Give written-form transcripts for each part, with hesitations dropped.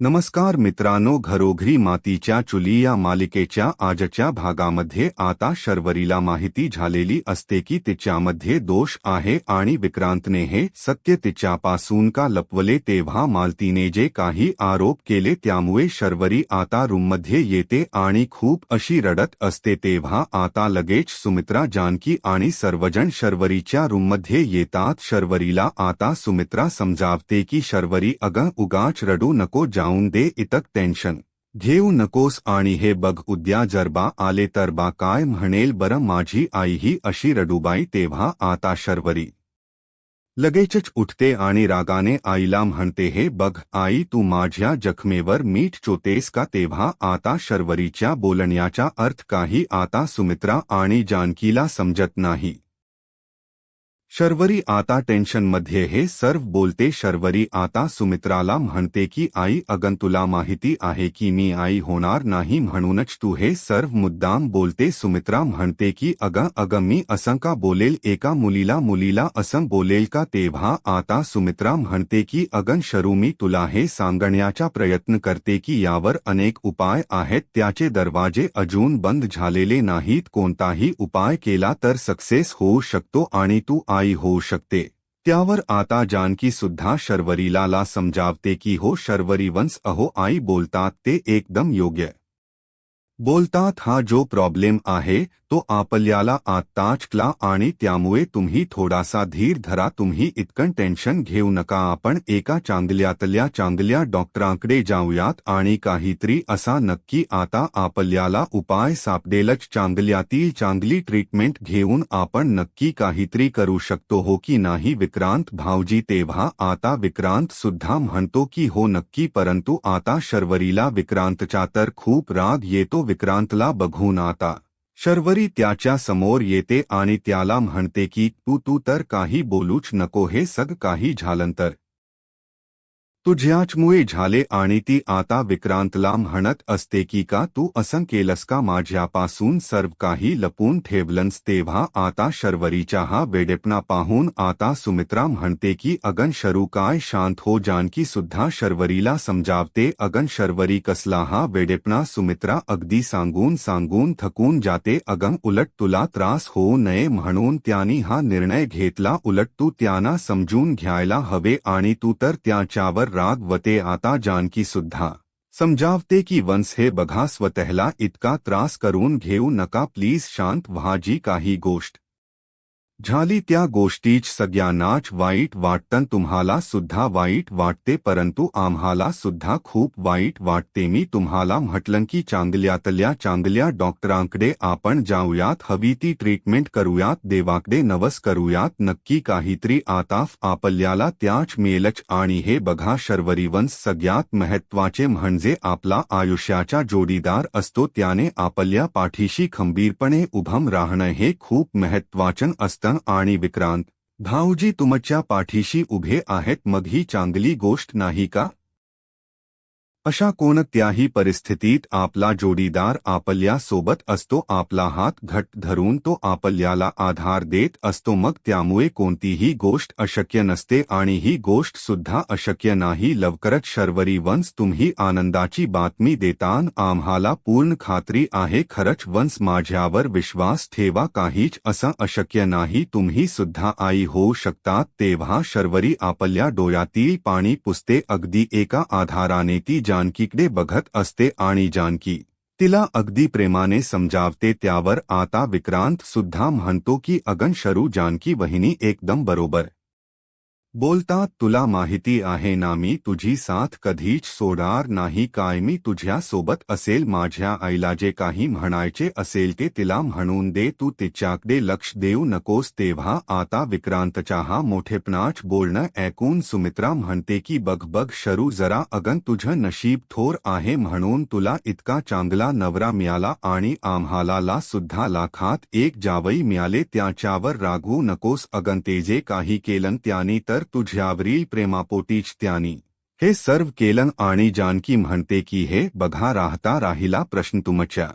नमस्कार मित्रांनो, घरोघरी मातीच्या चुली या मालिकेच्या आजच्या भागामध्ये आता शर्वरीला माहिती झालेली असते की तिच्यामध्ये दोष आहे आणि विक्रांतने हे सत्य तिच्यापासून का लपवले. तेव्हा मालतीने जे काही आरोप केले त्यामुळे शर्वरी आता रूममध्ये येते आणि खूप अशी रडत असते. तेव्हा आता लगेच सुमित्रा, जानकी आणि सर्वजण शर्वरीच्या रूममध्ये येतात. शर्वरीला आता सुमित्रा समजावते की शर्वरी अगं उगाच रडू नको, जाऊन दे, इतक टेन्शन घेऊ नकोस आणि हे बघ उद्या जर बा आले तर बा काय म्हणेल बरं, माझी आई ही अशी रडूबाई. तेव्हा आता शर्वरी लगेचच उठते आणि रागाने आईला म्हणते, हे बघ आई, तू माझ्या जखमेवर मीठ चोतेस का? तेव्हा आता शर्वरीच्या बोलण्याचा अर्थ काही आता सुमित्रा आणि जानकीला समजत नाही. शर्वरी आता टेन्शनमध्ये हे सर्व बोलते. शर्वरी आता सुमित्राला म्हणते की आई, अगं तुला माहिती आहे की मी आई होणार नाही म्हणूनच तू हे सर्व मुद्दाम बोलते. सुमित्रा म्हणते की अगं मी असं का बोलेल, एका मुलीला असं बोलेल का? तेव्हा आता सुमित्रा म्हणते की अगं शरू, मी तुला हे सांगण्याचा प्रयत्न करते की यावर अनेक उपाय आहेत, त्याचे दरवाजे अजून बंद झालेले नाहीत. कोणताही उपाय केला तर सक्सेस होऊ शकतो आणि तू आई होऊ शकते. त्यावर आता जानकी सुद्धा शर्वरीला समजावते की हो शर्वरी, वंस अहो आई बोलतात ते एकदम योग्य बोलतात. हा जो प्रॉब्लेम आहे तो आपल्याला आत्ताच कळला आणि त्यामुळे तुम्ही थोडासा धीर धरा. तुम्ही इतकं टेन्शन घेऊ नका. आपण एका चांगल्यातल्या चांगल्या डॉक्टरांकडे जाऊयात आणि काहीतरी असा नक्की आता आपल्याला उपाय सापडेलच. चांगल्यातील चांगली ट्रीटमेंट घेऊन आपण नक्की काहीतरी करू शकतो, हो की नाही विक्रांत भाऊजी? तेव्हा आता विक्रांत सुद्धा म्हणतो की हो नक्की, परंतु आता शर्वरीला विक्रांतचा तर खूप राग येतो. विक्रांतला बघून आता शर्वरी त्याच्या समोर येते आणि त्याला म्हणते की तू तर काही बोलूच नको, हे सगळं काही झालंतर तुझ्याचमुळे झाले. आणि ती आता विक्रांतला म्हणत असते की का तू असं केलंस का, माझ्यापासून सर्व काही लपून ठेवलंस? तेव्हा आता शर्वरीचा हा वेडेपणा पाहून आता सुमित्रा म्हणते की अगं शरू, काय शांत हो. जानकी सुद्धा शर्वरीला समजावते. अगं शर्वरी, कसला हा वेडेपणा? सुमित्रा अगदी सांगून थकून जाते. अगं उलट तुला त्रास होऊ नये म्हणून त्यांनी हा निर्णय घेतला. उलट तू त्यांना समजून घ्यायला हवे आणि तू तर त्याच्यावर रागवते. आता जानकी सुद्धा समजावते की वंस हे बघा, स्वतःला इतका त्रास करून घेऊ नका, प्लीज शांत व्हा. जी काही गोष्ट झाली त्या गोष्टीच सगळ्यांनाच वाईट वाटतं. तुम्हाला सुद्धा वाईट वाटते, परंतु आम्हाला सुद्धा खूप वाईट वाटते. मी तुम्हाला म्हटलं की चांगल्यातल्या चांगल्या डॉक्टरांकडे आपण जाऊयात, हवी ती ट्रीटमेंट करूयात, देवाकडे नवस करूयात, नक्की काहीतरी आता आपल्याला त्याच मिळेलच. आणि हे बघा शर्वरी, वंस सगळ्यात महत्त्वाचे म्हणजे आपला आयुष्याचा जोडीदार असतो, त्याने आपल्या पाठीशी खंबीरपणे उभं राहणं हे खूप महत्त्वाचं असतं. आणि विक्रांत भाऊजी तुमच्या पाठीशी उभे आहेत, मग ही चांगली गोष्ट नाही का? अशा कोणत्याही परिस्थितीत आपला जोडीदार आपल्या सोबत असतो, आपला हात घट्ट धरून तो आपल्याला आधार देत असतो, मग त्यामुळे कोणतीही गोष्ट अशक्य नसते आणि ही गोष्ट सुद्धा अशक्य नाही. लवकरच शर्वरी, वंस तुम्ही आनंदाची बातमी देतान आम्हाला पूर्ण खात्री आहे. खरंच वंस, माझ्यावर विश्वास ठेवा, काहीच असं अशक्य नाही, तुम्ही सुद्धा आई होऊ शकतात. तेव्हा शर्वरी आपल्या डोळ्यातील पाणी पुसते. अगदी एका आधाराने ती जानकीकडे बघत असते आणि जानकी तिला अगदी प्रेमाने समजावते. त्यावर आता विक्रांत सुद्धा म्हणतो की अगं शरू, जानकी वहिनी एकदम बरोबर बोलतात. तुला माहिती आहे ना, मी तुझी साथ कधीच सोडणार नाही, कायमी तुझ्या सोबत असेल. माझ्या आईला जे काही म्हणायचे असेल ते तिला म्हणून दे, तू तिच्याकडे लक्ष देऊ नकोस. तेव्हा आता विक्रांतचा हा मोठेपणाच बोलणं ऐकून सुमित्रा म्हणते की बघ शरू, जरा अगं तुझं नशीब थोर आहे म्हणून तुला इतका चांगला नवरा मिळाला आणि आम्हाला सुद्धा लाखात एक जावई मिळाले, त्याच्यावर रागवू नकोस. अगं ते जे काही केलं त्यानी तर तुझ्यावरील प्रेमापोटीच त्यांनी हे सर्व केलं. आणि जानकी म्हणते की हे बघा, राहिला प्रश्न तुमच्या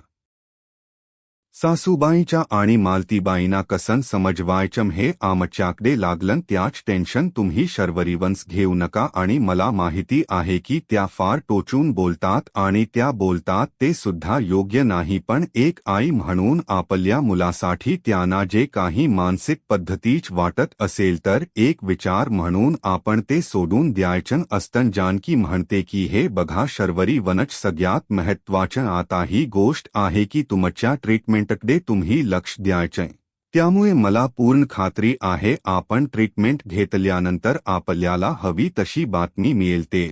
सासूबाईंच्या आणि मालतीबाईंना कसन समजवायचम हे आमच्याकडे लागलं त्याच टेन्शन तुम्ही शर्वरीवंस घेऊ नका आणि मला माहिती आहे की त्या फार टोचून बोलतात आणि त्या बोलतात ते सुद्धा योग्य नाही पण एक आई म्हणून आपल्या मुलासाठी त्यांना जे काही मानसिक पद्धतीच वाटत असेल तर एक विचार म्हणून आपण ते सोडून द्यायचं असतं जानकी म्हणते की हे बघा शर्वरी वनच सगळ्यात महत्त्वाचं आता ही गोष्ट आहे की तुमच्या ट्रीटमेंटकडे तुम्ही लक्ष द्यायचे त्यामुळे मला पूर्ण खात्री आहे आपण ट्रीटमेंट घेतल्यानंतर आपल्याला हवी तशी बातमी मिळेल ते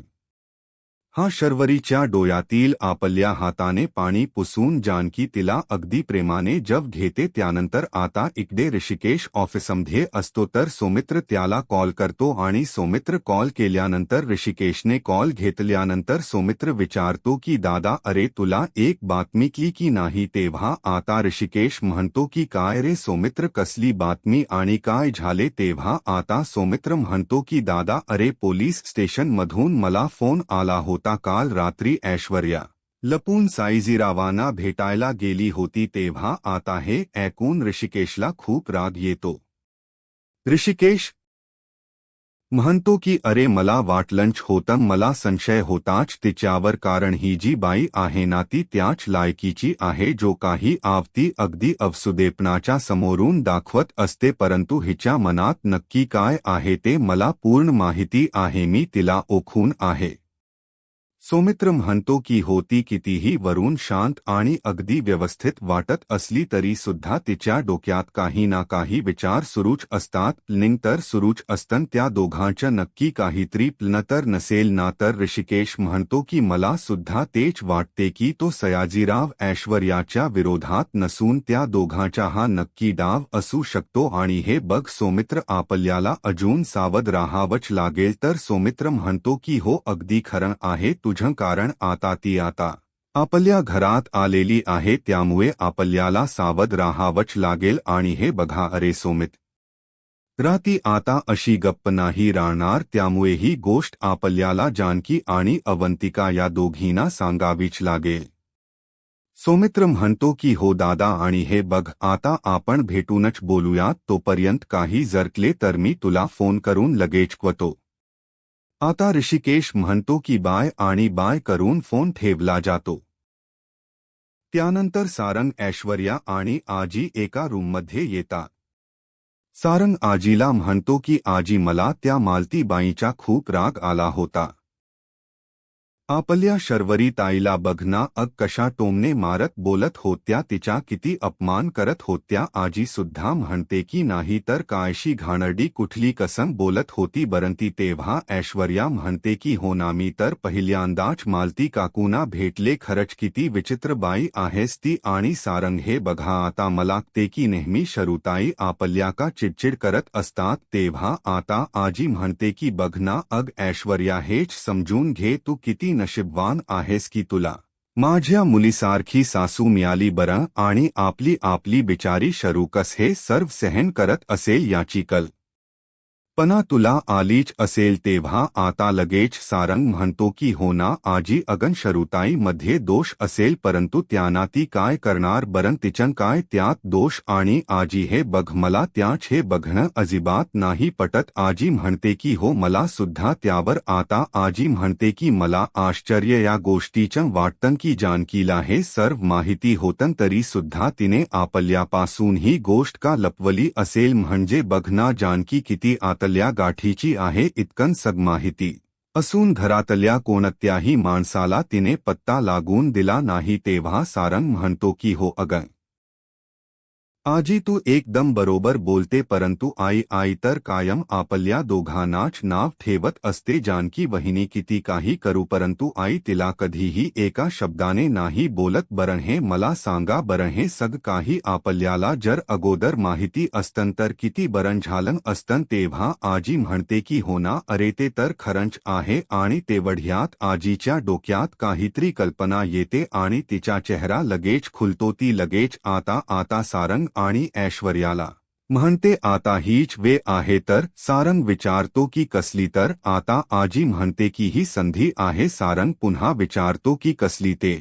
हा शर्वरीच्या डोळ्यातील आपल्या हाताने पाणी पुसून जानकी तिला अगदी प्रेमाने जब घेते त्यानंतर आता इकडे ऋषिकेश ऑफिसमध्ये असतो तर सौमित्र त्याला कॉल करतो आणि सौमित्र कॉल केल्यानंतर ऋषिकेशने कॉल घेतल्यानंतर सौमित्र विचारतो की दादा अरे तुला एक बातमी की नाही तेव्हा आता ऋषिकेश म्हणतो की काय रे सौमित्र कसली बातमी आणि काय झाले तेव्हा आता सौमित्र म्हणतो की दादा अरे पोलीस स्टेशनमधून मला फोन आला होता काल रात्री ऐश्वर्या लपून साईजीरावांना भेटायला गेली होती तेव्हा आता हे ऐकून ऋषिकेशला खूप राग येतो ऋषिकेश म्हणतो की अरे मला वाटलंच होतं मला संशय होताच तिच्यावर कारण ही जी बाई आहे ना ती त्याच लायकीची आहे जो काही आवती अगदी अवसुदेपणाच्या समोरून दाखवत असते परंतु हिच्या मनात नक्की काय आहे ते मला पूर्ण माहिती आहे मी तिला ओळखून आहे सौमित्र म्हणतो की होती कितीही वरून शांत आणि अगदी व्यवस्थित वाटत असली तरी सुद्धा तिच्या डोक्यात काही ना काही विचार सुरूच असतात तर सुरूच असतं त्या दोघांचं नक्की काहीतरी प्लन तर नसेल ना तर ऋषिकेश म्हणतो की मला सुद्धा तेच वाटते की तो सयाजीराव ऐश्वर्याच्या विरोधात नसून त्या दोघांचा हा नक्की डाव असू शकतो आणि हे बघ सौमित्र आपल्याला अजून सावध राहावंच लागेल तर सौमित्र म्हणतो की हो अगदी खरं आहे तुझं कारण आता ती आता आपल्या घरात आलेली आहे त्यामुळे आपल्याला सावध राहावंच लागेल आणि हे बघा अरे सौमित्र राती आता अशी गप्प नाही राहणार त्यामुळे ही गोष्ट आपल्याला जानकी आणि अवंतिका या दोघींना सांगावीच लागेल सौमित्र म्हणतो की हो दादा आणि हे बघ आता आपण भेटूनच बोलूयात तोपर्यंत काही जरकले तर मी तुला फोन करून लगेच कळवतो आता ऋषिकेश म्हणतो की बाय आणि बाय करून फोन ठेवला जातो त्यानंतर सारंग ऐश्वर्या आणि आजी एका रूममध्ये येतात सारंग आजीला म्हणतो की आजी मला त्या मालतीबाईचा खूप राग आला होता आपल्या शर्वरी ताईला बघना कशा टोमने मारत बोलत होत्या तिचा किती अपमान करत होत्या आजी सुद्धा म्हणते की नाही तर कायशी घाणरडी कुठली कसम बोलत होती बरंती तेव्हा ऐश्वर्या म्हणते की हो ना मी तर पहिल्यांदाच मालती काकूना भेटले खरंच किती विचित्र बाई आहेस ती आणि सारंग हे बघा आता मला ते की नेहमी शरुताई आपल्या का चिडचिड करत असतात तेव्हा आता आजी म्हणते की बघना ऐश्वर्या हेच समजून घे तू किती नशीबवान आहेस की तुला माझ्या मुलीसारखी सासू मिळाली बरं आणि आपली बिचारी शरूकस हे सर्व सहन करत असेल याची कल्पना तुला आलीच असेल तेव्हा आता लगेच सारंग म्हणतो की हो ना आजी अगन शरुताई मध्ये दोष असेल परंतु त्यांना ती काय करणार बरं तिचं काय त्यात दोष आणि आजी हे बघ मला त्याच हे बघणं अजिबात नाही पटत आजी म्हणते की हो मला सुद्धा त्यावर आता आजी म्हणते की मला आश्चर्य या गोष्टीचं वाटतं की जानकीला हे सर्व माहिती होतं तरी सुद्धा तिने आपल्यापासून ही गोष्ट का लपवली असेल म्हणजे बघना जानकी किती आतल्या गाठीची आहे इतकं सग माहिती असून घरातल्या कोणत्याही माणसाला तिने पत्ता लागून दिला नाही तेव्हा सारंग म्हणतो की हो अगं आजी तू एकदम बरोबर बोलते परंतु आई तर कायम आपल्या दोघांनाच नाव ठेवत असते जानकी वहिनी किती काही करू परंतु आई तिला कधीही एका शब्दाने नाही बोलत बरं हे मला सांगा बरं हे सग काही आपल्याला जर अगोदर माहिती असतं तर किती बरं झालं असतं तेव्हा आजी म्हणते की हो ना अरे ते तर खरंच आहे आणि तेवढ्यात आजीच्या डोक्यात काहीतरी कल्पना येते आणि तिचा चेहरा लगेच खुलतो ती लगेच आता सारंग आणि ऐश्वर्याला म्हणते आता हीच वेळ आहे तर सारंग विचारतो की कसली तर आता आजी म्हणते की ही संधी आहे सारंग पुन्हा विचारतो की कसली ते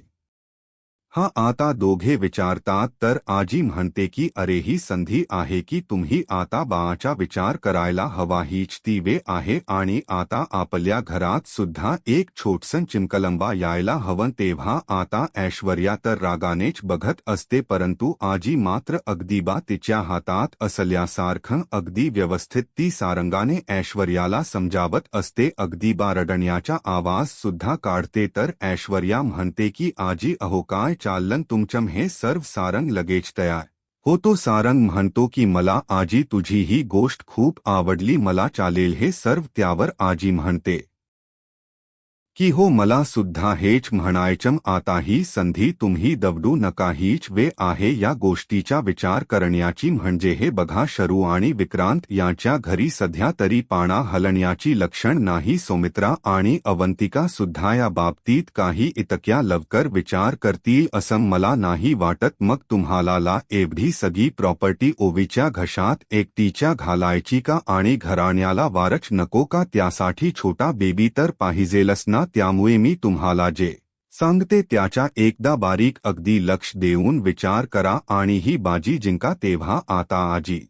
हा आता दोघे विचारतात तर आजी म्हणते की अरे ही संधी आहे की तुम्ही आता बाळाचा विचार करायला हवा, हीच ती वेळ आहे आणि आता आपल्या घरात सुद्धा एक छोटसन चिमकलंबा यायला हवं. तेव्हा आता ऐश्वर्या तर रागानेच बघत असते, परंतु आजी मात्र अगदी बा तिच्या हातात असल्यासारखं अगदी व्यवस्थित ती सारंगाने ऐश्वर्याला समजावत असते. अगदी बा रडण्याचा आवाज सुद्धा काढते तर ऐश्वर्या म्हणते की आजी अहो काय चाललं तुमचं, हे सर्व सारंग लगेच तयार होतो. सारंग म्हणतो की मला आजी तुझी ही गोष्ट खूप आवडली, मला चालेल हे सर्व. त्यावर आजी म्हणते की हो मला सुद्धा हेच म्हणायचं, आता ही संधी तुम्ही दवडू नका, हीच वेळ आहे या गोष्टीचा विचार करण्याची. म्हणजे हे बघा शरू आणि विक्रांत यांच्या घरी सध्या तरी पाना हलण्याची लक्षण नाही. सौमित्रा आणि अवंतिका सुद्धा या बाबतीत काही इतक्या लवकर विचार करतील असं मला नाही वाटत. मग तुम्हाला ला एवढी सगळी प्रॉपर्टी ओवीच्या घशात एकटीच्या घालायची का आणि घराण्याला वारच नको का? त्यासाठी छोटा बेबी तर पाहिजेलच ना. त्यामुळे मी तुम्हाला जे सांगते त्याच्या एकदा बारीक अगदी लक्ष देऊन विचार करा आणि ही बाजी जिंका. तेव्हा आता आजी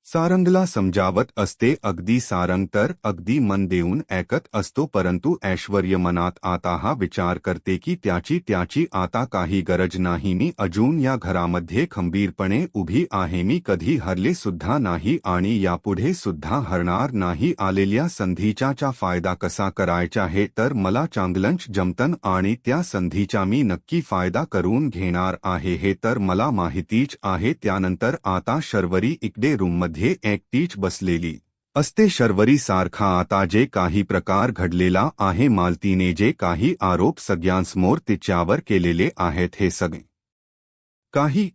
सारंगला समजावत असते. अगदी सारंग तर अगदी मन देऊन ऐकत असतो, परंतु ऐश्वर्य मनात आता हा विचार करते की त्याची आता काही गरज नाही. मी अजून या घरामध्ये खंबीरपणे उभी आहे, मी कधी हरले सुद्धा नाही आणि यापुढे सुद्धा हरणार नाही. आलेल्या संधीचा फायदा कसा करायचा हे तर मला चांगलंच जमतं आणि त्या संधीचा मी नक्की फायदा करून घेणार आहे हे तर मला माहितीच आहे. त्यानंतर आता शर्वरी इकडे रूममध्ये एकटीच बसलेली असते. शर्वरी सारखा आता जे काही प्रकार घडलेला आहे, मालतीने जे काही आरोप सगळ्यांसमोर तिच्यावर केलेले आहेत, हे सगळे काही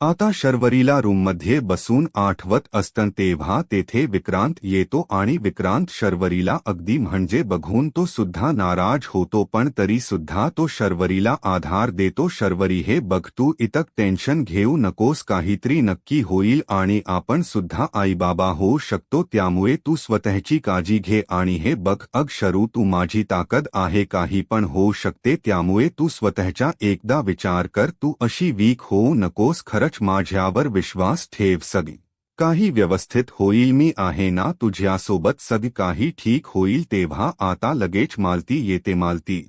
आता शर्वरीला रूममध्ये बसून आठवत असतं. तेव्हा तेथे विक्रांत येतो आणि विक्रांत शर्वरीला अगदी म्हणजे बघून तो सुद्धा नाराज होतो, पण तरी सुद्धा तो शर्वरीला आधार देतो. शर्वरी हे बघ तू इतक टेन्शन घेऊ नकोस, काहीतरी नक्की होईल आणि आपण सुद्धा आईबाबा होऊ शकतो, त्यामुळे तू स्वतःची काळजी घे. आणि हे बघ अग शरू तू माझी ताकद आहे, काही पण होऊ शकते, त्यामुळे तू स्वतःचा एकदा विचार कर, तू अशी वीक होऊ नकोस. खरंच माझ्यावर विश्वास ठेव, सगळी काही व्यवस्थित होईल, मी आहे ना तुझ्यासोबत, सगळं काही ठीक होईल. तेव्हा आता लगेच मालती येते. मालती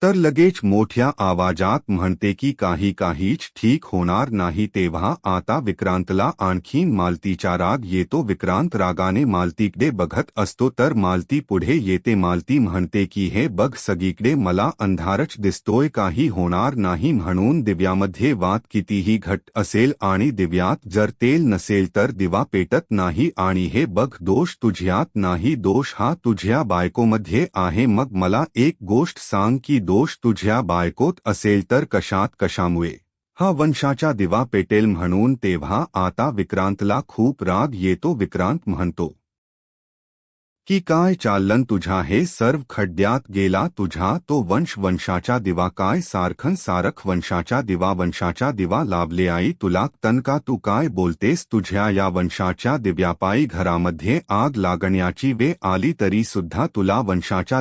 तर लगेच मोठ्या आवाजात म्हणते की काहीच ठीक होणार नाही. तेव्हा आता विक्रांतला आणखीन मालतीचा राग येतो. विक्रांत रागाने मालतीकडे बघत असतो तर मालती पुढे येते. मालती म्हणते की हे बघ सगळीकडे मला अंधारच दिसतोय, काही होणार नाही म्हणून दिव्यामध्ये वात कितीही घट्ट असेल आणि दिव्यात जर तेल नसेल तर दिवा पेटत नाही. आणि हे बघ दोष तुझ्यात नाही, दोष हा तुझ्या बायकोमध्ये आहे. मग मला एक गोष्ट सांग की दोष तुझ्या बायकोत असेल तर कशामुळे हा वंशाचा दिवा पेटेल म्हणून. तेव्हा आता विक्रांतला खूप राग येतो. विक्रांत म्हणतो की काय चाललं तुझा, हे सर्व खड्ड्यात गेला तुझा तो वंशाचा दिवा, काय सारखं सारख वंशाचा दिवा लाभले. आई तुला तनका, तू काय बोलतेस? तुझ्या या वंशाच्या दिव्यापायी घरामध्ये आग लागण्याची वेळ आली तरी सुद्धा तुला वंशाचा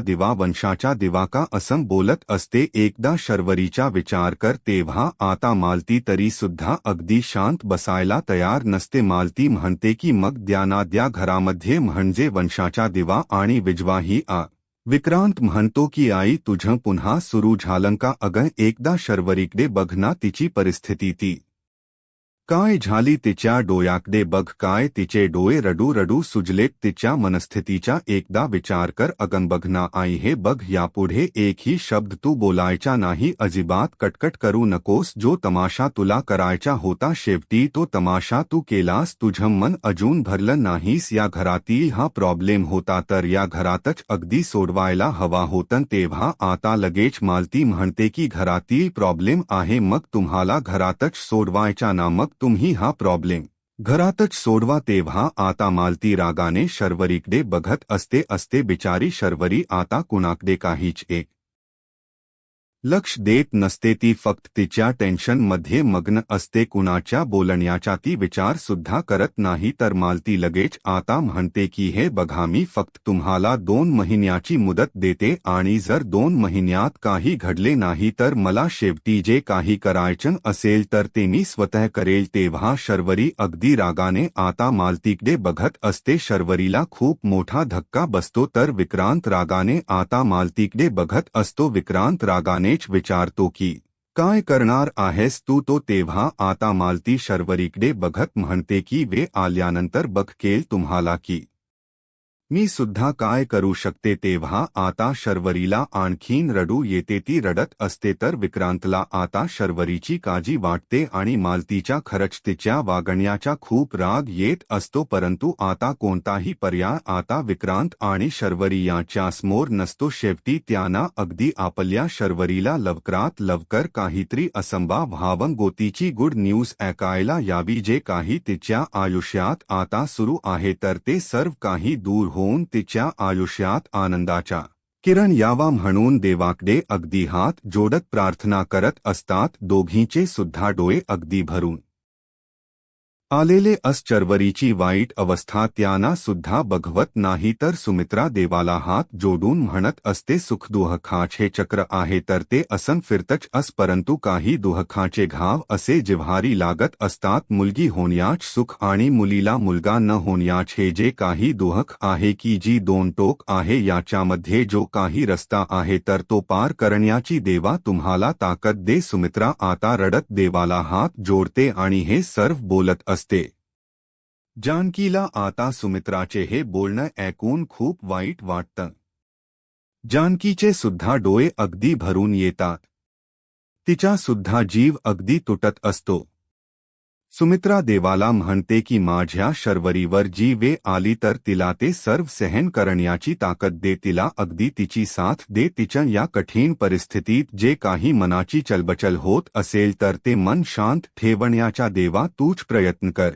दिवा का असं बोलत असते. एकदा शर्वरीचा विचार कर. तेव्हा आता मालती तरी सुद्धा अगदी शांत बसायला तयार नसते. मालती म्हणते की मग द्या घरामध्ये म्हणजे वंशाचा दिवा आणि विजवा ही आग. विक्रांत म्हणतो की आई तुझं पुन्हा सुरू झालं का? अगं एकदा शर्वरीकडे बघ ना, तिची परिस्थिती ती काय झाली, तिच्या डोळ्याकडे बघ, काय तिचे डोळे रडू सुजलेत. तिच्या मनस्थितीचा एकदा विचार कर. अगं बघ ना आई, हे बघ यापुढे एकही शब्द तू बोलायचा नाही, अजिबात कटकट करू नकोस. जो तमाशा तुला करायचा होता शेवटी तो तमाशा तू केलास, तुझं मन अजून भरलं नाहीस. या घरातील हा प्रॉब्लेम होता तर या घरातच अगदी सोडवायला हवा होतं. तेव्हा आता लगेच मालती म्हणते की घरातील प्रॉब्लेम आहे मग तुम्हाला घरातच सोडवायचा ना, मग तुम्ही हा प्रॉब्लेम घरातच सोडवा. तेव्हा आता मालती रागाने शर्वरीकडे बघत असते बिचारी शर्वरी आता कुणाकडे काहीच एक लक्ष देत नसते, ती फक्त तिच्या टेन्शनमध्ये मग्न असते. कुणाच्या बोलण्याचा ती विचार सुद्धा करत नाही. तर मालती लगेच आता म्हणते की हे बघा, मी फक्त तुम्हाला 2 महिन्याची मुदत देते आणि जर 2 महिन्यात काही घडले नाही तर मला शेवटी जे काही करायचं असेल तर ते मी स्वतः करेल. तेव्हा शर्वरी अगदी रागाने आता मालतीकडे बघत असते. शर्वरीला खूप मोठा धक्का बसतो. तर विक्रांत रागाने आता मालतीकडे बघत असतो. विक्रांत रागाने विचारतो की काय करणार आहेस तू? तो तेव्हा आता मालती शर्वरीकडे बघत म्हणते की वे आल्यानंतर बघेल तुम्हाला की मी सुद्धा काय करू शकते. तेव्हा आता शर्वरीला आणखीन रडू येते. ती रडत असते. तर विक्रांतला आता शर्वरीची काळजी वाटते आणि मालतीच्या खरंच तिच्या वागण्याचा खूप राग येत असतो. परंतु आता कोणताही पर्याय आता विक्रांत आणि शर्वरी यांच्या समोर नसतो. शेवटी त्यांना अगदी आपल्या शर्वरीला लवकरात लवकर काहीतरी असंभव व्हावं, गोतीची गुड न्यूज ऐकायला यावी. जे काही तिच्या आयुष्यात आता सुरू आहे तर ते सर्व काही दूर होऊन तिच्या आयुष्यात आनंदाचा किरण यावा म्हणून देवाकडे अगदी हात जोडत प्रार्थना करत असतात. दोघींचे सुद्धा डोळे अगदी भरून आलेले शर्वरीची वाईट अवस्था त्यांना सुद्धा बघवत नाही. तर सुमित्रा देवाला हात जोडून म्हणत असते, सुखदुःखाचे चक्र आहे तर ते असं फिरतच परंतु काही दुःखाचे घाव असे जिव्हारी लागत असतात. मुलगी होण्याच सुख आणि मुलीला मुलगा न होण्याचे जे काही दुःख आहे की जी 2 टोक आहे याच्यामध्ये जो काही रस्ता आहे तर तो पार करण्याची देवा तुम्हाला ताकद दे. सुमित्रा आता रडत देवाला हात जोडते आणि हे सर्व बोलत असते. जानकीला आता सुमित्राचे हे बोलणं ऐकून खूप वाईट वाटतं. जानकीचे सुद्धा डोळे अगदी भरून येतात. तिचा सुद्धा जीव अगदी तुटत असतो. सुमित्रा देवाला म्हणते की माझ्या शर्वरीवर जी वेळ आली तर तिला ते सर्व सहन करण्याची ताकद दे. तिला अगदी तिची साथ दे. तिच्या या कठीण परिस्थितीत जे काही मनाची चलबचल होत असेल तर ते मन शांत ठेवण्याचा देवा तूच प्रयत्न कर.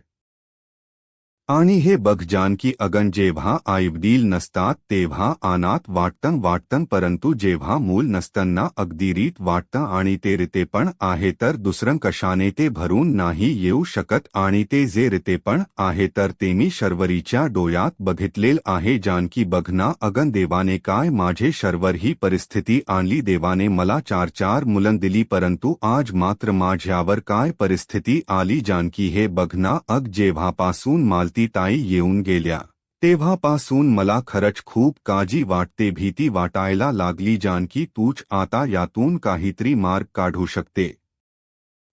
आणि हे बघ जानकी, अगन जेव्हा आईवडील नसतात तेव्हा अनाथ वाटतं परंतु जेव्हा मूल नसताना अगदी रीत वाटतं आणि ते रीतेपण आहे तर दुसरं कशाने ते भरून नाही येऊ शकत. आणि ते जे रीतेपण आहे तर ते मी शर्वरीच्या डोळ्यात बघितलेल आहे. जानकी बघ ना, अगन देवाने काय माझे शर्वर ही परिस्थिती आणली. देवाने मला 4 मुलं दिली परंतु आज मात्र माझ्यावर काय परिस्थिती आली. जानकी हे बघ ना, जेव्हापासून मालती ताई येऊन गेल्या तेव्हापासून मला खरंच खूप काळजी वाटते, भीती वाटायला लागली. जानकी तूच आता यातून काहीतरी मार्ग काढू शकते.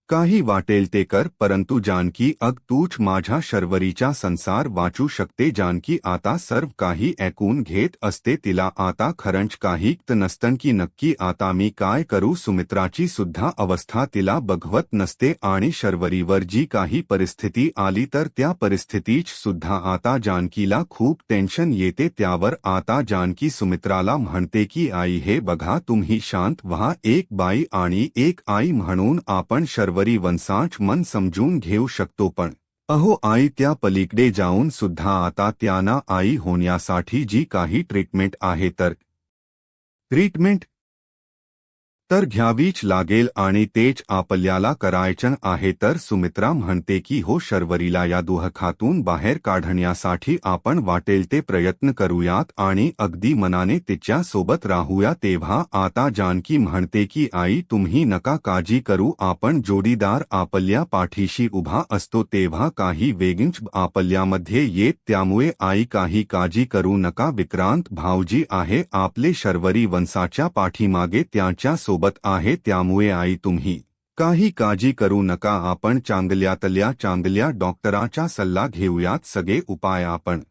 काही वाटेल ते कर, परंतु जानकी तूच माझ्या शर्वरीचा संसार वाचू शकते. जानकी आता सर्व काही ऐकून घेत असते. तिला आता खरंच काही नसतं की नक्की आता मी काय करू. सुमित्राची सुद्धा अवस्था तिला बघवत नसते आणि शर्वरीवर जी काही परिस्थिती आली तर त्या परिस्थितीत सुद्धा आता जानकीला खूप टेन्शन येते. त्यावर आता जानकी सुमित्राला म्हणते की आई हे बघा, तुम्ही शांत व्हा. एक बाई आणि एक आई म्हणून आपण शर्वरी वंशाच मन समजून घेऊ शकतो. पण अहो आई, त्या पलीकडे जाऊन सुद्धा आता त्यांना आई होण्यासाठी जी काही ट्रीटमेंट आहे तर ट्रीटमेंट तर घ्यावीच लागेल आणि तेच आपल्याला करायचं आहे. तर सुमित्रा म्हणते की हो, शर्वरीला या दुःखातून बाहेर काढण्यासाठी आपण वाटेल ते प्रयत्न करूयात आणि अगदी मनाने तिच्या सोबत राहूया. तेव्हा आता जानकी म्हणते की आई तुम्ही नका काळजी करू, आपण जोडीदार आपल्या पाठीशी उभा असतो तेव्हा काही वेगळंच आपल्यामध्ये येत, त्यामुळे आई काही काळजी करू नका. विक्रांत भाऊजी आहे आपले शर्वरी वंशाच्या पाठीमागे त्यांच्या सोबत आहे, त्यामुळे आई तुम्ही काही काळजी करू नका. आपण चांगल्यातल्या चांगल्या डॉक्टरांचा सल्ला घेऊयात. सगळे उपाय आपण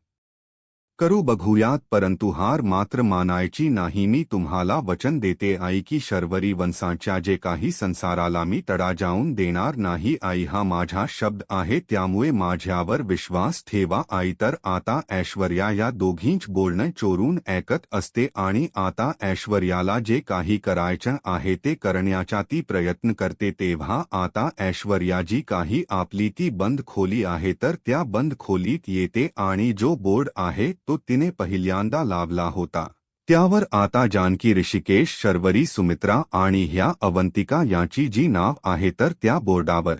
करू बघूयात, परंतु हार मात्र मानायची नाही. मी तुम्हाला वचन देते आई की शर्वरी वंशाच्या जे काही संसाराला मी तडा जाऊन देणार नाही. आई हा माझा शब्द आहे, त्यामुळे माझ्यावर विश्वास ठेवा. आई तर आता ऐश्वर्या या दोघींच बोलणं चोरून ऐकत असते आणि आता ऐश्वर्याला जे काही करायचं आहे ते करण्याचा ती प्रयत्न करते. तेव्हा आता ऐश्वर्या जी काही आपली ती बंद खोली आहे तर त्या बंद खोलीत येते आणि जो बोर्ड आहे तो तिने पहिल्यांदा लावला होता त्यावर आता जानकी, ऋषिकेश, शर्वरी, सुमित्रा आणि ह्या अवंतिका यांची जी नाव आहे तर त्या बोर्डावर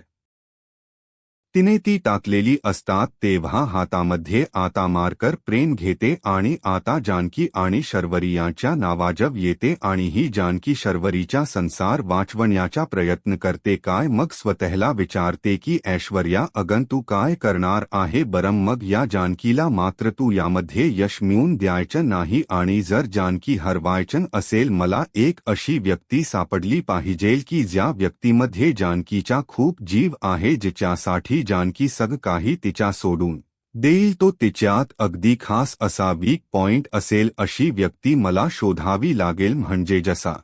तिने ती टाकलेली असतात तेव्हा हातामध्ये आता मार्कर पेन घेते आणि आता जानकी आणि शर्वरी यांच्या नावाजव येते आणि ही जानकी शर्वरीचा संसार वाचवण्याचा प्रयत्न करते काय मग स्वतःला विचारते की ऐश्वर्या अगं तू काय करणार आहे बरं मग या जानकीला मात्र तू यामध्ये यश मिळवून द्यायचं नाही आणि जर जानकी हरवायचं असेल मला एक अशी व्यक्ती सापडली पाहिजे की ज्या व्यक्तीमध्ये जानकीचा खूप जीव आहे जिच्यासाठी जानकी सग काही तिच्या सोडून देईल तो तिच्यात अगदी खास असा वीक पॉइंट असेल अशी व्यक्ती मला शोधावी लागेल म्हणजे जसा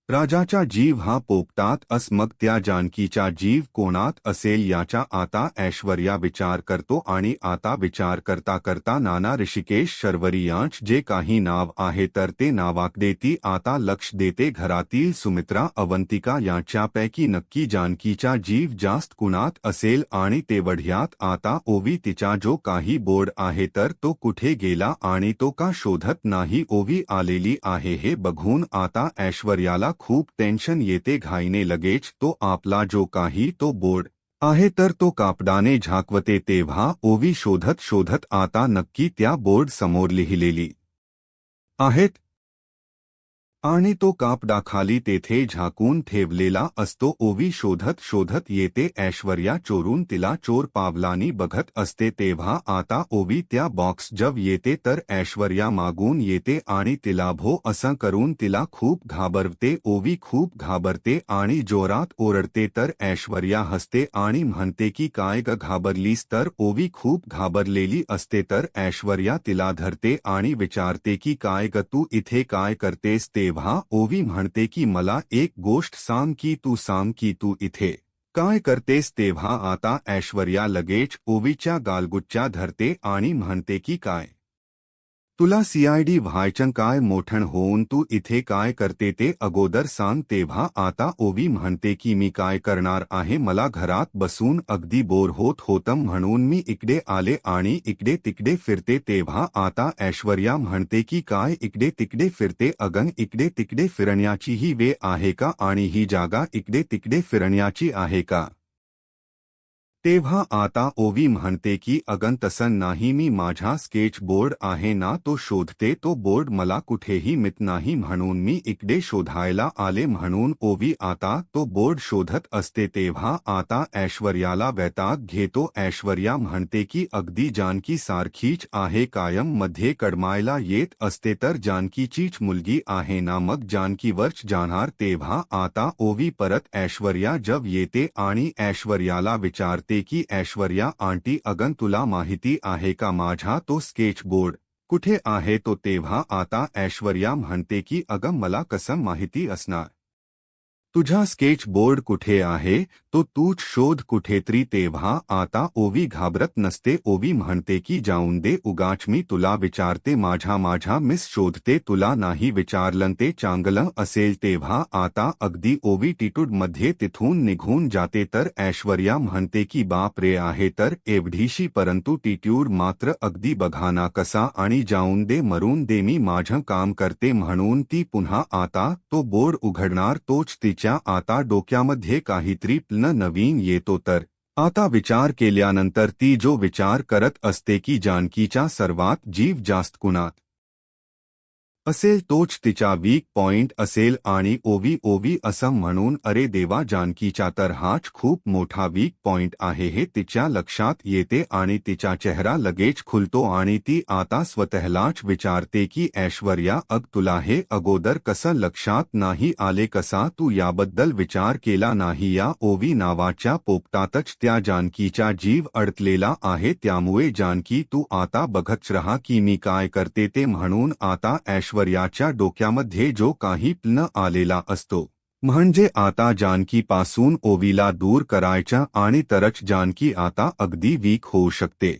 राजाचा जीव हा पोपटात मग त्या जानकीचा जीव कोणात असेल याचा आता ऐश्वर्या विचार करतो आणि आता विचार करता करता नाना ऋषिकेश शर्वरी यांच जे काही नाव आहे तर ते नावाकडे ती आता लक्ष देते घरातील सुमित्रा अवंतिका यांच्यापैकी नक्की जानकीचा जीव जास्त कुणात असेल आणि तेवढ्यात आता ओवी तिचा जो काही बोर्ड आहे तर तो कुठे गेला आणि तो का शोधत नाही ओवी आलेली आहे हे बघून आता ऐश्वर्याला खूप टेन्शन येते घाईने लगेच तो आपला जो काही तो बोर्ड आहे तर तो कापडाने झाकवते तेव्हा ओवी शोधत शोधत आता नक्की त्या बोर्ड समोर लिहिलेली आहेत आणि तो कापडाखाली तेथे झाकून ठेवलेला असतो ओवी शोधत शोधत येते ऐश्वर्या चोरून तिला चोर पावलांनी बघत असते तेव्हा आता ओवी त्या बॉक्स जव येते तर ऐश्वर्या मागून येते आणि तिला भो असं करून तिला खूप घाबरते ओवी खूप घाबरते आणि जोरात ओरडते तर ऐश्वर्या हसते आणि म्हणते की काय ग घाबरलीस तर ओवी खूप घाबरलेली असते तर ऐश्वर्या तिला धरते आणि विचारते की काय ग तू इथे काय करतेस तेव्हा ओवी म्हणते की मला एक गोष्ट सांग की तू इथे काय करतेस तेव्हा आता ऐश्वर्या लगेच ओवीच्या गालगुच्च्या धरते आणि म्हणते की काय तुला सीआयडी व्हायचं काय मोठण होऊन तू इथे काय करते ते अगोदर सांग तेव्हा आता ओवी म्हणते की मी काय करणार आहे मला घरात बसून अगदी बोर होत होतं म्हणून मी इकडे आले आणि इकडे तिकडे फिरते तेव्हा आता ऐश्वर्या म्हणते की काय इकडे तिकडे फिरते अगं इकडे तिकडे फिरण्याची ही वेळ आहे का आणि ही जागा इकडे तिकडे फिरण्याची आहे का तेव्हा आता ओवी म्हणते की अगं तसं नाही मी माझा स्केच बोर्ड आहे ना तो शोधते तो बोर्ड मला कुठेही मिळत नाही म्हणून मी इकडे शोधायला आले म्हणून ओवी आता तो बोर्ड शोधत असते तेव्हा आता ऐश्वर्याला वैताग घेतो ऐश्वर्या म्हणते की अगदी जानकी सारखीच आहे कायम मध्ये कडमायला येत असते तर जानकीचीच मुलगी आहे ना मग जानकीवरच जाणार तेव्हा आता ओवी परत ऐश्वर्या जव येते आणि ऐश्वर्याला विचारते की ऐश्वर्या आंटी अगं तुला माहिती आहे का माझा तो स्केच बोर्ड कुठे आहे तो तेव्हा आता ऐश्वर्या म्हणते की अगं मला कसं माहिती असणार तुझा स्केच बोर्ड कुठे आहे तो तूच शोध कुठेतरी तेव्हा आता ओवी घाबरत नसते ओवी म्हणते की जाऊन दे उगाच मी तुला विचारते माझा मिस शोधते तुला नाही विचारलं ते चांगलं असेल तेव्हा आता अगदी ओवी टिट्यूडमध्ये तिथून निघून जाते तर ऐश्वर्या म्हणते की बाप रे आहे तर एवढीशी परंतु टिट्यूड मात्र अगदी बघाना कसा आणि जाऊन दे मरून दे मी माझं काम करते म्हणून ती पुन्हा आता तो बोर्ड उघडणार तोच तिच्या आता डोक्यामध्ये काहीतरी नवीन येतो तर आता विचार केल्यानंतर ती जो विचार करत असते की जानकीचा सर्वात जीव जास्त कुणात असेल तोच तिचा वीक पॉइंट असेल आणि ओवी असं म्हणून अरे देवा जानकीचा तर हाच खूप मोठा वीक पॉइंट आहे हे तिच्या लक्षात येते आणि तिचा चेहरा लगेच खुलतो आणि ती आता स्वतःलाच विचारते की ऐश्वर्या तुला हे अगोदर कसं लक्षात नाही आले कसा तू याबद्दल विचार केला नाही या ओवी नावाच्या पोपटातच त्या जानकीचा जीव अडकलेला आहे त्यामुळे जानकी तू आता बघत रहा की मी काय करते ते म्हणून आता ऐश्वर्याच्या डोक्यामध्ये जो काही प्लन आलेला असतो म्हणजे आता जानकीपासून ओवीला दूर करायचा आणि तरच जानकी आता अगदी वीक होऊ शकते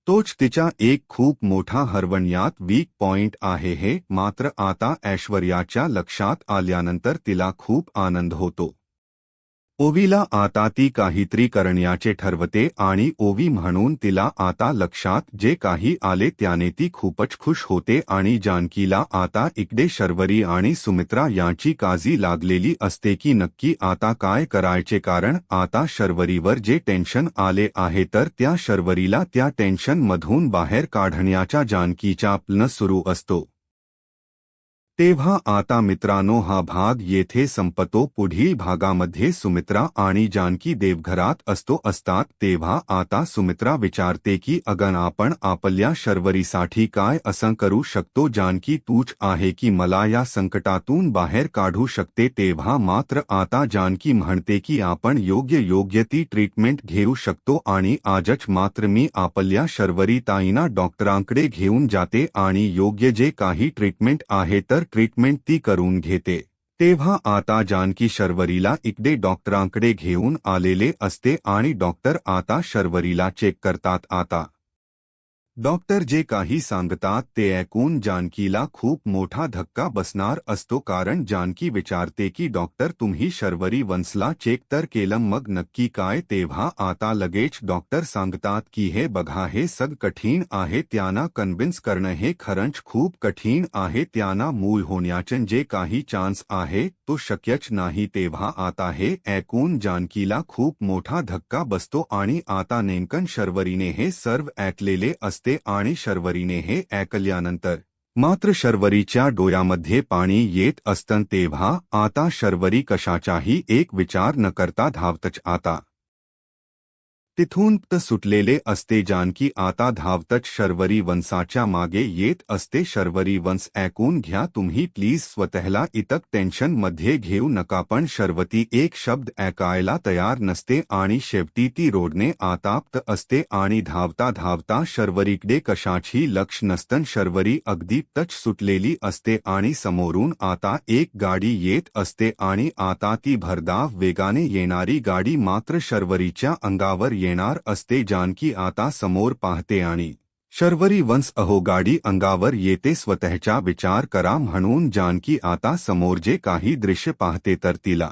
तोच तिचा एक खूप मोठा हरवण्यात वीक पॉइंट आहे हे मात्र आता ऐश्वर्याच्या लक्षात आल्यानंतर तिला खूप आनंद होतो ओवीला आता ती काहीतरी करण्याचे ठरवते आणि ओवी म्हणून तिला आता लक्षात जे काही आले त्याने ती खूपच खुश होते आणि जानकीला आता इकडे शर्वरी आणि सुमित्रा यांची काळजी लागलेली असते की नक्की आता काय करायचे, कारण आता शर्वरीवर जे टेन्शन आले आहे तर त्या शर्वरीला त्या टेन्शनमधून बाहेर काढण्याचा जानकीचा प्लन सुरू असतो। तेव्हा आता मित्रांनो हा भाग येथे संपतो। पुढील भागामध्ये सुमित्रा आणि जानकी देवघरात असतात तेव्हा आता सुमित्रा विचारते की अगं आपण आपल्या शर्वरीसाठी काय असं करू शकतो, जानकी तूच आहे की मला या संकटातून बाहेर काढू शकते। तेव्हा मात्र आता जानकी म्हणते की आपण योग्य ती ट्रीटमेंट घेऊ शकतो आणि आजच मात्र मी आपल्या शर्वरी ताईंना डॉक्टरांकडे घेऊन जाते आणि योग्य जे काही ट्रीटमेंट आहे तर ट्रीटमेंट ती करून घेते। तेव्हा आता जानकी शर्वरीला इकडे डॉक्टरांकडे घेऊन आलेले असते आणि डॉक्टर आता शर्वरीला चेक करतात। आता डॉक्टर जे काही सांगतात ते ऐकून जानकीला खूप मोठा धक्का बसणार असतो, कारण जानकी विचारते की डॉक्टर तुम्ही शर्वरी वंशला चेक तर केलं मग नक्की काय। तेव्हा आता लगेच डॉक्टर सांगतात की हे बघा हे सग कठीण आहे, त्यांना कन्व्हिन्स करणं हे खरंच खूप कठीण आहे, त्यांना मूल होण्याचे जे काही चान्स आहे तो शक्यच नाही। तेव्हा आता हे ऐकून जानकीला खूप मोठा धक्का बसतो आणि आता नेमकन शर्वरीने हे सर्व ऐकलेले असते आणि शर्वरीने हे ऐकल्यानंतर मात्र शर्वरीच्या डोळ्यामध्ये पाणी येत असतं। तेव्हा आता शर्वरी कशाचाही एक विचार न करता धावतच आता तिथून सुटलेले असते। जानकी आता धावतच शर्वरी वंशाच्या मागे येत असते। शर्वरी वंश ऐकून घ्या तुम्ही प्लीज, स्वतःला इतक टेन्शन मध्ये घेऊ नका, पण शर्वती एक शब्द ऐकायला तयार नसते आणि शेवटी ती रोडने आताप्त असते आणि धावता धावता शर्वरीकडे कशाची लक्ष नसतं। शर्वरी अगदी टच सुटलेली असते आणि समोरून आता एक गाडी येत असते आणि आता ती भरधाव वेगाने येणारी गाडी मात्र शर्वरीच्या अंगावर येणार असते। जानकी आता समोर पाहते आणि शर्वरी वंश अहो गाडी अंगावर येते, स्वतःचा विचार करा म्हणून जानकी आता समोर जे काही दृश्य पाहते तर तिला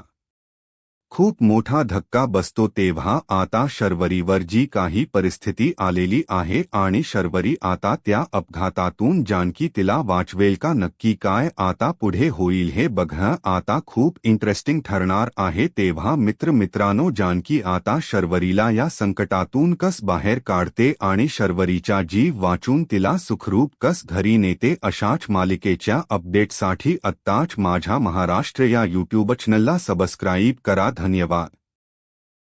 खूप मोठा धक्का बसतो। तेव्हा आता शर्वरीवर जी काही परिस्थिती आलेली आहे आणि शर्वरी आता त्या अपघातातून जानकी तिला वाचवेल का, नक्की काय आता पुढे होईल हे बघणं आता खूप इंटरेस्टिंग ठरणार आहे। तेव्हा मित्रांनो जानकी आता शर्वरीला या संकटातून कस बाहेर काढते आणि शर्वरीचा जीव वाचून तिला सुखरूप कस घरी नेते, अशाच मालिकेच्या अपडेटसाठी आत्ताच माझ्या महाराष्ट्र या यूट्यूब चॅनलला सबस्क्राईब करा। धन्यवाद।